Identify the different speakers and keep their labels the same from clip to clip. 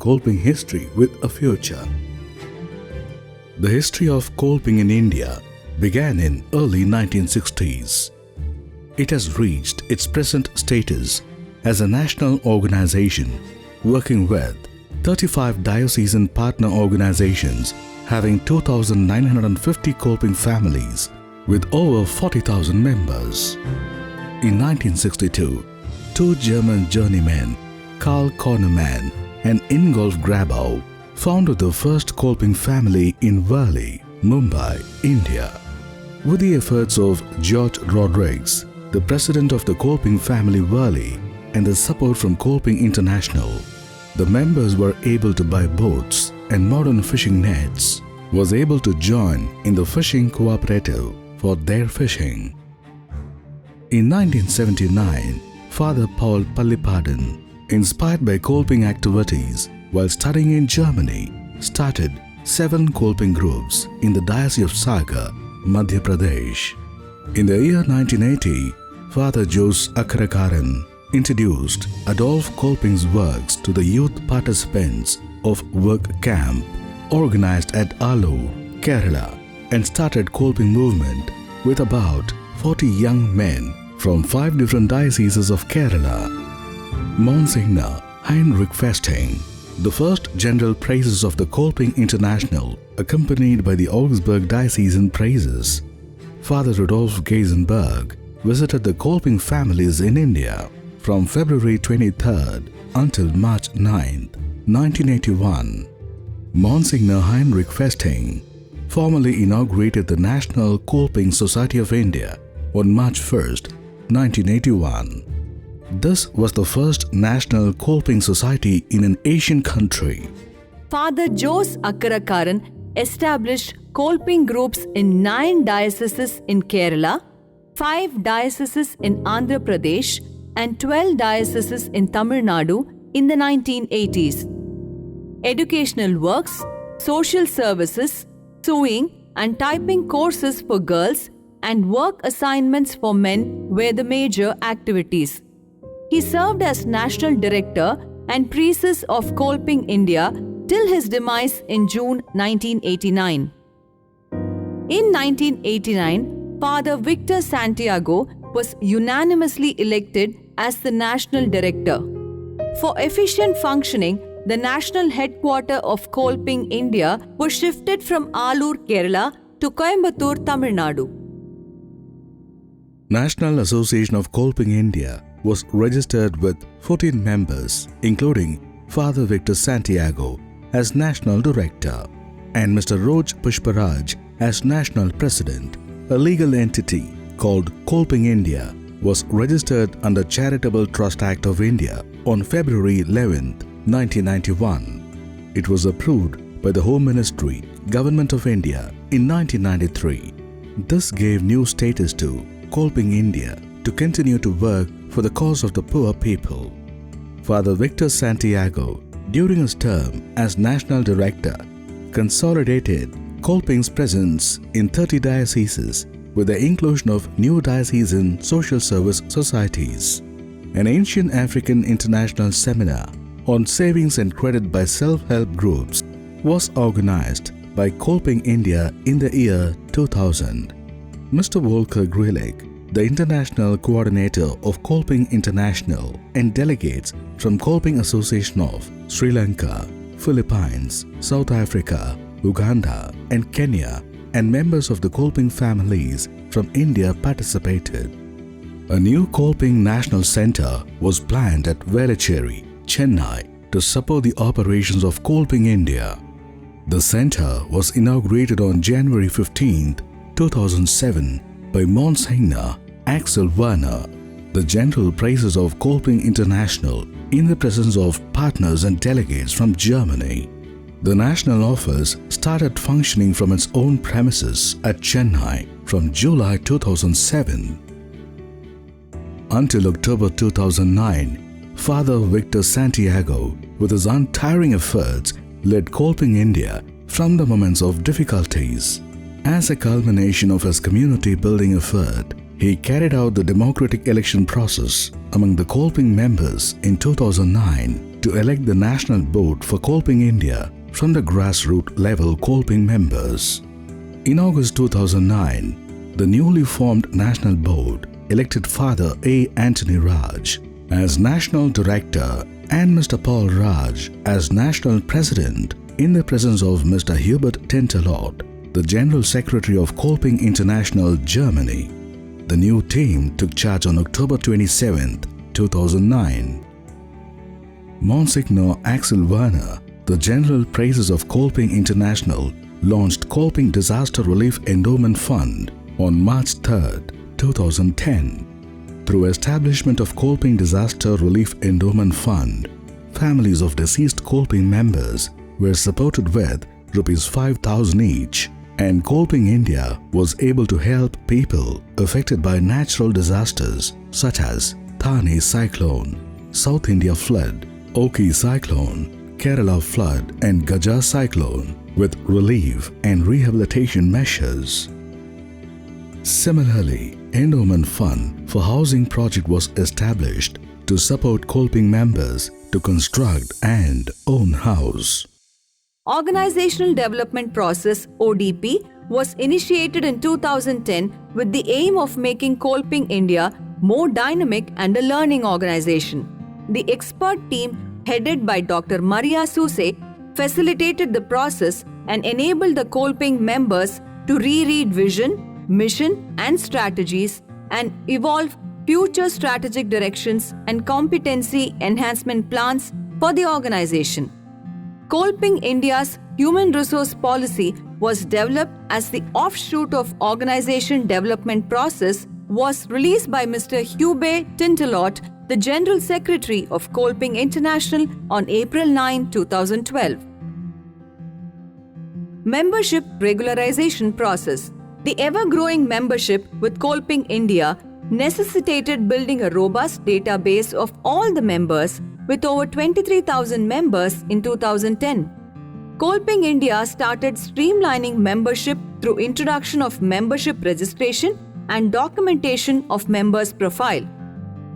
Speaker 1: Kolping history with a future. The history of Kolping in India began in early 1960s. It has reached its present status as a national organization working with 35 diocesan partner organizations having 2,950 Kolping families with over 40,000 members. In 1962, two German journeymen, Karl Kornemann and Ingolf Grabau, founded the first Kolping family in Worli, Mumbai, India. With the efforts of George Rodrigues, the president of the Kolping family Worli, and the support from Kolping International, the members were able to buy boats and modern fishing nets, was able to join in the fishing cooperative for their fishing. In 1979, Father Paul Pallipadan, inspired by Kolping activities while studying in Germany, started 7 Kolping groups in the Diocese of Sagar, Madhya Pradesh. In the year 1980, Father Jose Akkarakaran introduced Adolf Kolping's works to the youth participants of Work Camp organized at Alur, Kerala, and started Kolping movement with about 40 young men from 5 different dioceses of Kerala. Monsignor Heinrich Festing, the first general praises of the Kolping International, accompanied by the Augsburg Diocesan praises. Father Rudolf Geisenberg visited the Kolping families in India from February 23rd until March 9th, 1981. Monsignor Heinrich Festing formally inaugurated the National Kolping Society of India on March 1st, 1981. This was the first National Kolping Society in an Asian country.
Speaker 2: Father Jose Akkarakaran established Kolping groups in 9 dioceses in Kerala, 5 dioceses in Andhra Pradesh, and 12 dioceses in Tamil Nadu in the 1980s. Educational works, social services, sewing and typing courses for girls, and work assignments for men were the major activities. He served as National Director and Priest of Kolping, India till his demise in June 1989. In 1989, Father Victor Santiago was unanimously elected as the National Director. For efficient functioning, the national headquarters of Kolping, India was shifted from Alur, Kerala to Coimbatore, Tamil Nadu.
Speaker 1: National Association of Kolping India was registered with 14 members, including Father Victor Santiago as National Director and Mr. Roj Pushparaj as National President. A legal entity called Kolping India was registered under Charitable Trust Act of India on February 11, 1991. It was approved by the Home Ministry, Government of India in 1993. This gave new status to Kolping India to continue to work for the cause of the poor people. Father Victor Santiago, during his term as National Director, consolidated Kolping's presence in 30 dioceses with the inclusion of new diocesan social service societies. An ancient African international seminar on savings and credit by self-help groups was organized by Kolping India in the year 2000. Mr. Volker Grilic, the international coordinator of Kolping International, and delegates from Kolping Association of Sri Lanka, Philippines, South Africa, Uganda, and Kenya, and members of the Kolping families from India participated. A new Kolping National Center was planned at Velachery, Chennai, to support the operations of Kolping India. The center was inaugurated on January 15, 2007 by Monsignor Axel Werner, the General Praises of Kolping International, in the presence of partners and delegates from Germany. The national office started functioning from its own premises at Chennai from July 2007. Until October 2009, Father Victor Santiago, with his untiring efforts, led Kolping India from the moments of difficulties. As a culmination of his community building effort, He carried out the democratic election process among the Kolping members in 2009 to elect the National Board for Kolping India from the grassroots level Kolping members. In August 2009, the newly formed National Board elected Father A. Anthony Raj as National Director and Mr. Paul Raj as National President in the presence of Mr. Hubert Tentelot, the General Secretary of Kolping International, Germany. The new team took charge on October 27, 2009. Monsignor Axel Werner, the General Praises of Kolping International, launched Kolping Disaster Relief Endowment Fund on March 3, 2010. Through establishment of Kolping Disaster Relief Endowment Fund, families of deceased Kolping members were supported with Rs 5,000 each, and Kolping India was able to help people affected by natural disasters such as Thane cyclone, South India flood, Oki cyclone, Kerala flood and Gaja cyclone with relief and rehabilitation measures. Similarly, Endowment Fund for Housing Project was established to support Kolping members to construct and own house.
Speaker 2: Organizational Development Process (ODP) was initiated in 2010 with the aim of making Kolping India more dynamic and a learning organization. The expert team headed by Dr. Maria Suse facilitated the process and enabled the Kolping members to reread vision, mission and strategies and evolve future strategic directions and competency enhancement plans for the organization. Kolping India's Human Resource Policy was developed as the offshoot of Organization Development Process was released by Mr. Hubert Tentelot, the General Secretary of Kolping International on April 9, 2012. Membership Regularization Process. The ever-growing membership with Kolping India necessitated building a robust database of all the members with over 23,000 members in 2010. Kolping India started streamlining membership through introduction of membership registration and documentation of members' profile.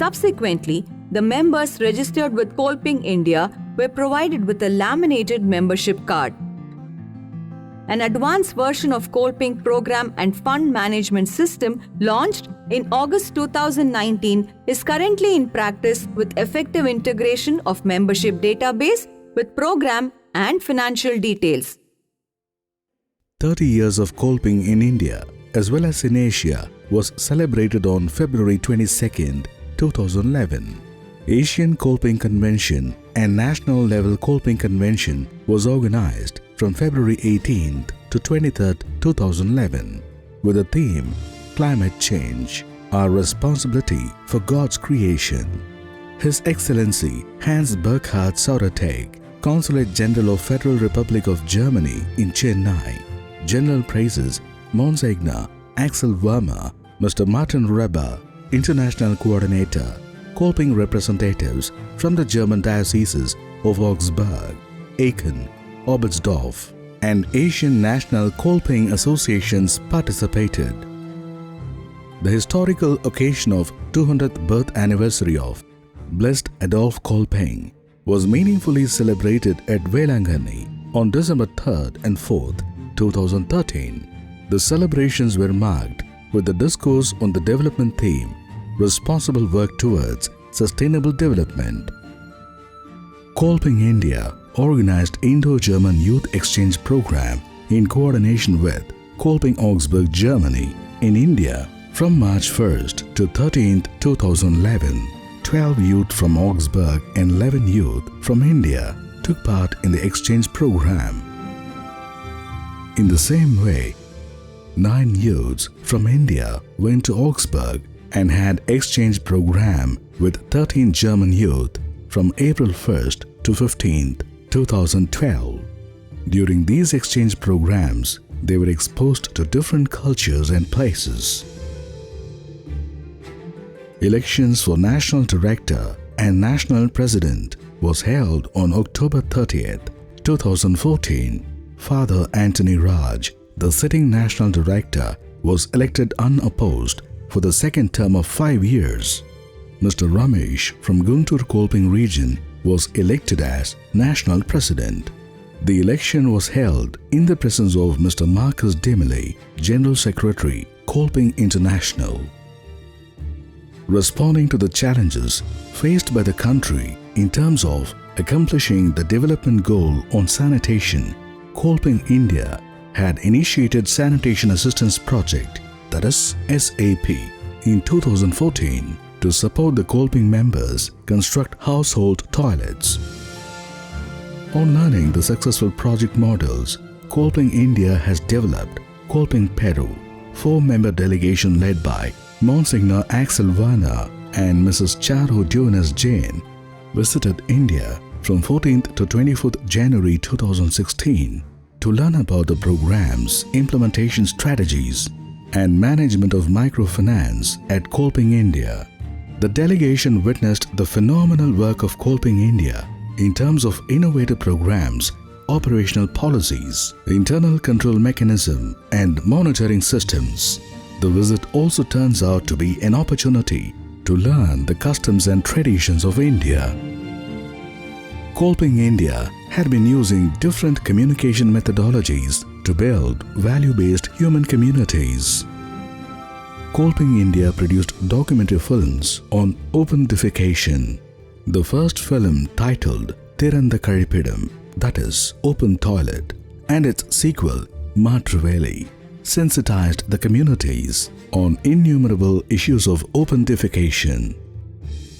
Speaker 2: Subsequently, the members registered with Kolping India were provided with a laminated membership card. An advanced version of Kolping Program and Fund Management System launched in August 2019 is currently in practice with effective integration of membership database with program and financial details.
Speaker 1: 30 years of Kolping in India as well as in Asia was celebrated on February 22, 2011. Asian Kolping Convention and National Level Kolping Convention was organized from February 18th to 23rd, 2011 with the theme Climate Change, Our Responsibility for God's Creation. His Excellency Hans Burkhard Sauerteg, Consulate General of Federal Republic of Germany in Chennai, General Praises Monsignor Axel Verma, Mr. Martin Reber, International Coordinator, Kolping representatives from the German dioceses of Augsburg, Aachen, Oberstdorf, and Asian National Kolping Associations participated. The historical occasion of 200th birth anniversary of Blessed Adolf Kolping was meaningfully celebrated at Velangani on December 3rd and 4th, 2013. The celebrations were marked with the discourse on the development theme, Responsible Work Towards Sustainable Development. Kolping India organized Indo-German Youth Exchange Program in coordination with Kolping Augsburg, Germany in India from March 1st to 13th, 2011. 12 youth from Augsburg and 11 youth from India took part in the exchange program. In the same way, 9 youths from India went to Augsburg and had exchange program with 13 German youth from April 1st to 15th, 2012. During these exchange programs, they were exposed to different cultures and places. Elections for National Director and National President was held on October 30th, 2014. Father Anthony Raj, the sitting National Director, was elected unopposed for the second term of 5 years. Mr. Ramesh from Guntur Kolping region was elected as National President. The election was held in the presence of Mr. Marcus Demile, General Secretary, Kolping International. Responding to the challenges faced by the country in terms of accomplishing the development goal on sanitation, Kolping India had initiated Sanitation Assistance Project, that is SAP, in 2014 to support the Kolping members construct household toilets. On learning the successful project models, Kolping India has developed Kolping Peru, 4-member delegation led by Monsignor Axel Werner and Mrs. Charu Dunas Jain visited India from 14th to 24th January 2016 to learn about the program's implementation strategies and management of microfinance at Kolping India. The delegation witnessed the phenomenal work of Kolping India in terms of innovative programs, operational policies, internal control mechanism, and monitoring systems. The visit also turns out to be an opportunity to learn the customs and traditions of India. Kolping India had been using different communication methodologies to build value-based human communities. Kolping India produced documentary films on open defecation. The first film, titled Tiranda Karipidam, that is, Open Toilet, and its sequel, Matriveli, sensitized the communities on innumerable issues of open defecation.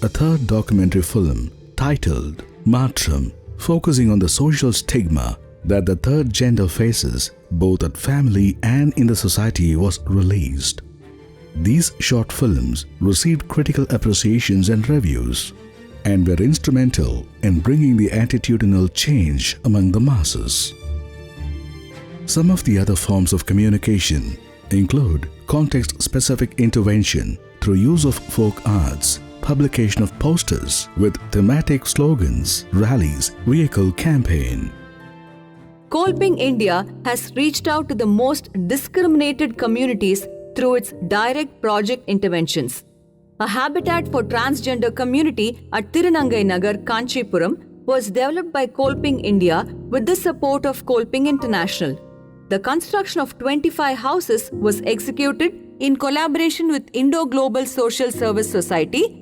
Speaker 1: A third documentary film, titled Matram, focusing on the social stigma that the third gender faces both at family and in the society, was released. These short films received critical appreciations and reviews and were instrumental in bringing the attitudinal change among the masses. Some of the other forms of communication include context-specific intervention through use of folk arts, publication of posters with thematic slogans, rallies, vehicle campaign.
Speaker 2: Kolping India has reached out to the most discriminated communities through its direct project interventions. A habitat for transgender community at Tirunangai Nagar, Kanchipuram was developed by Kolping India with the support of Kolping International. The construction of 25 houses was executed in collaboration with Indo-Global Social Service Society,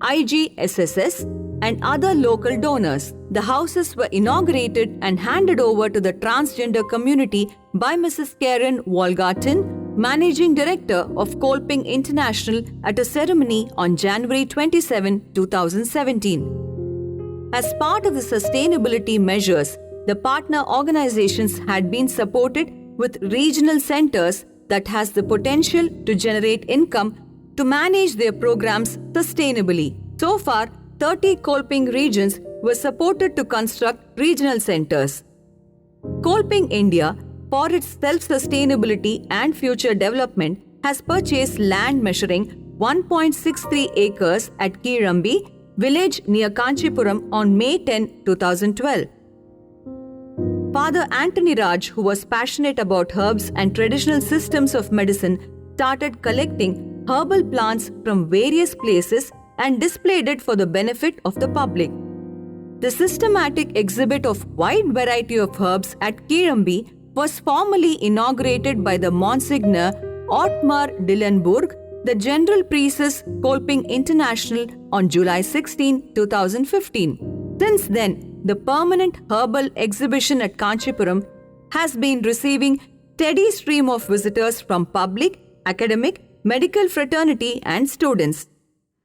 Speaker 2: IGSSS, and other local donors. The houses were inaugurated and handed over to the transgender community by Mrs. Karen Walgarton, Managing Director of Kolping International, at a ceremony on January 27, 2017. As part of the sustainability measures, the partner organizations had been supported with regional centers that has the potential to generate income to manage their programs sustainably. So far, 30 Kolping regions were supported to construct regional centers. Kolping India, for its self-sustainability and future development, has purchased land measuring 1.63 acres at Kirambi village near Kanchipuram on May 10, 2012. Father Anthony Raj, who was passionate about herbs and traditional systems of medicine, started collecting herbal plants from various places and displayed it for the benefit of the public. The systematic exhibit of wide variety of herbs at Kirambi was formally inaugurated by the Monsignor Ottmar Dillenburg, the General Priestess Kolping International, on July 16, 2015. Since then, the permanent herbal exhibition at Kanchipuram has been receiving steady stream of visitors from public, academic, medical fraternity and students.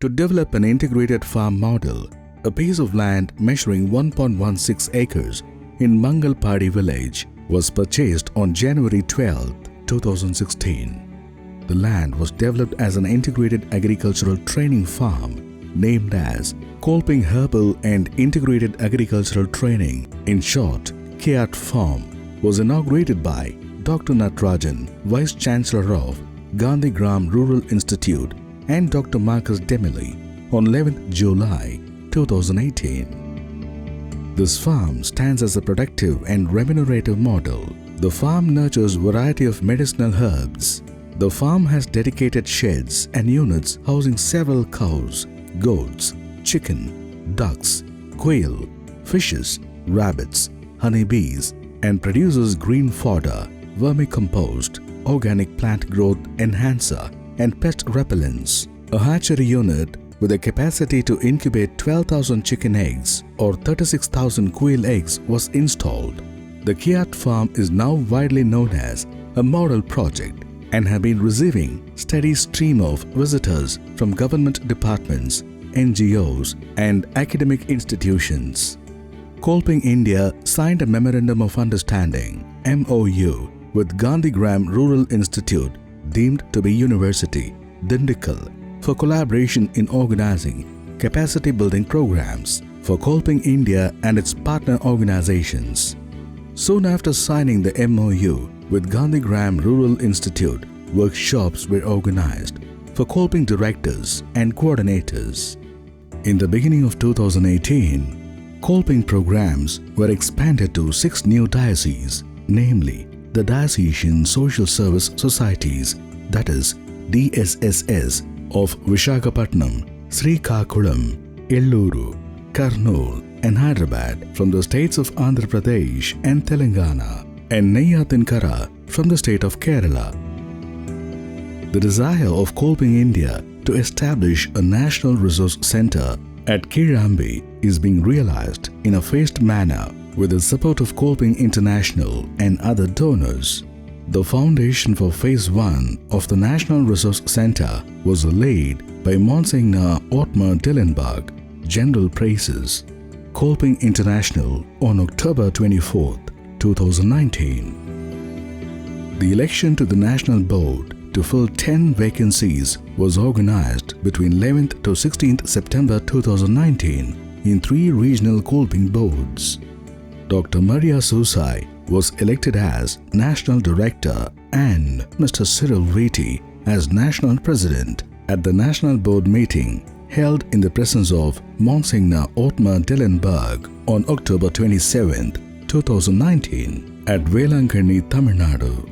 Speaker 1: To develop an integrated farm model, a piece of land measuring 1.16 acres in Mangalpadi village was purchased on January 12, 2016. The land was developed as an integrated agricultural training farm named as Kolping Herbal and Integrated Agricultural Training, in short, KAT Farm, was inaugurated by Dr. Natarajan, Vice Chancellor of Gandhigram Rural Institute, and Dr. Marcus Demile on 11th July 2018. This farm stands as a productive and remunerative model. The farm nurtures variety of medicinal herbs, The farm has dedicated sheds and units housing several cows, goats, chicken, ducks, quail, fishes, rabbits, honeybees, and produces green fodder, vermicompost, organic plant growth enhancer, and pest repellents. A hatchery unit with a capacity to incubate 12,000 chicken eggs or 36,000 quail eggs was installed. The Kiat farm is now widely known as a model project and have been receiving steady stream of visitors from government departments, NGOs, and academic institutions. Kolping India signed a Memorandum of Understanding (MOU) with Gandhigram Rural Institute, deemed to be University, Dindigul, for collaboration in organizing capacity building programs for Kolping India and its partner organizations. Soon after signing the MOU with Gandhigram Rural Institute, workshops were organized for Kolping directors and coordinators. In the beginning of 2018, Kolping programs were expanded to 6 new dioceses, namely the Diocesan Social Service Societies, that is DSSS, of Visakhapatnam, Srikakulam, Elluru, Kurnool, and Hyderabad from the states of Andhra Pradesh and Telangana, and Neyatinkara from the state of Kerala. The desire of Kolping India to establish a National Resource Centre at Kirambi is being realized in a phased manner with the support of Kolping International and other donors. The foundation for Phase 1 of the National Resource Centre was laid by Monsignor Ottmar Dillenburg, General Praises, Kolping International on October 24, 2019. The election to the National Board to fill 10 vacancies was organized between 11th to 16th September 2019 in 3 regional Kolping boards. Dr. Maria Susai was elected as National Director and Mr. Cyril Riti as National President at the National Board meeting held in the presence of Monsignor Ottmar Dillenburg on October 27, 2019 at Velankanni, Tamil Nadu.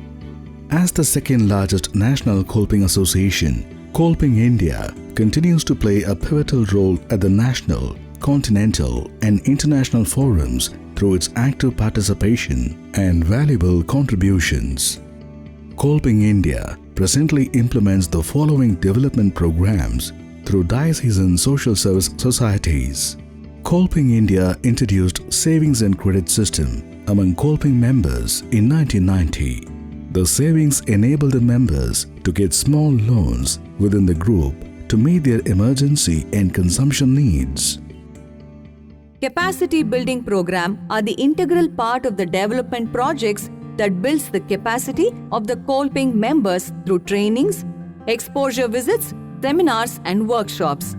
Speaker 1: As the second largest national Kolping association, Kolping India continues to play a pivotal role at the national, continental, and international forums through its active participation and valuable contributions. Kolping India presently implements the following development programs through diocesan social service societies. Kolping India introduced savings and credit system among Kolping members in 1990. The savings enable the members to get small loans within the group to meet their emergency and consumption needs.
Speaker 2: Capacity building program are the integral part of the development projects that builds the capacity of the Kolping members through trainings, exposure visits, seminars and workshops.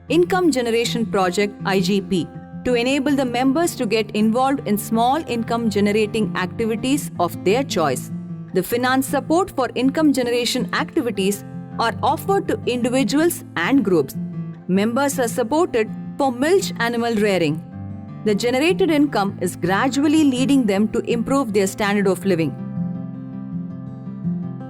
Speaker 2: Income Generation Project (IGP) to enable the members to get involved in small income generating activities of their choice. The finance support for income generation activities are offered to individuals and groups. Members are supported for milch animal rearing. The generated income is gradually leading them to improve their standard of living.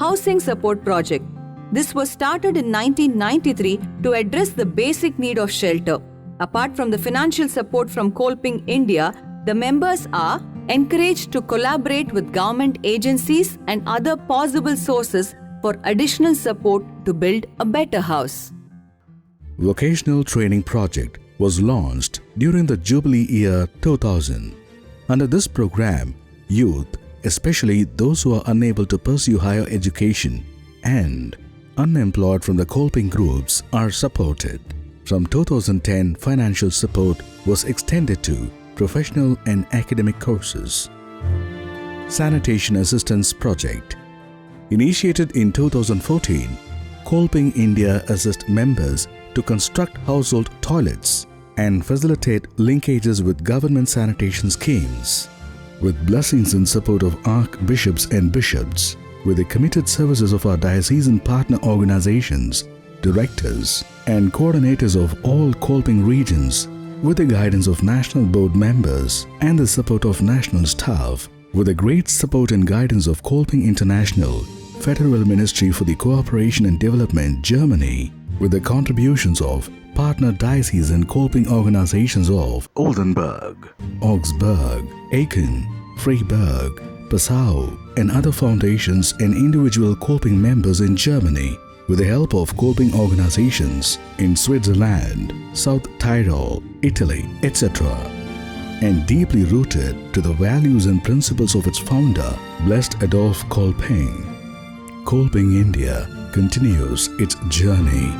Speaker 2: Housing Support Project. This was started in 1993 to address the basic need of shelter. Apart from the financial support from Kolping India, the members are encouraged to collaborate with government agencies and other possible sources for additional support to build a better house.
Speaker 1: Vocational Training Project was launched during the Jubilee year 2000. Under this program, youth, especially those who are unable to pursue higher education and unemployed from the Kolping groups, are supported. From 2010, financial support was extended to professional and academic courses. Sanitation Assistance Project. Initiated in 2014, Kolping India assists members to construct household toilets and facilitate linkages with government sanitation schemes. With blessings and support of archbishops and bishops, with the committed services of our diocesan partner organizations, directors and coordinators of all Kolping regions, with the guidance of National Board members and the support of national staff, with the great support and guidance of Kolping International, Federal Ministry for the Cooperation and Development, Germany, with the contributions of partner diocese and Kolping organizations of Oldenburg, Augsburg, Aachen, Freiburg, Passau, and other foundations and individual Kolping members in Germany, with the help of Kolping organizations in Switzerland, South Tyrol, Italy, etc., and deeply rooted to the values and principles of its founder, Blessed Adolf Kolping. Kolping India continues its journey.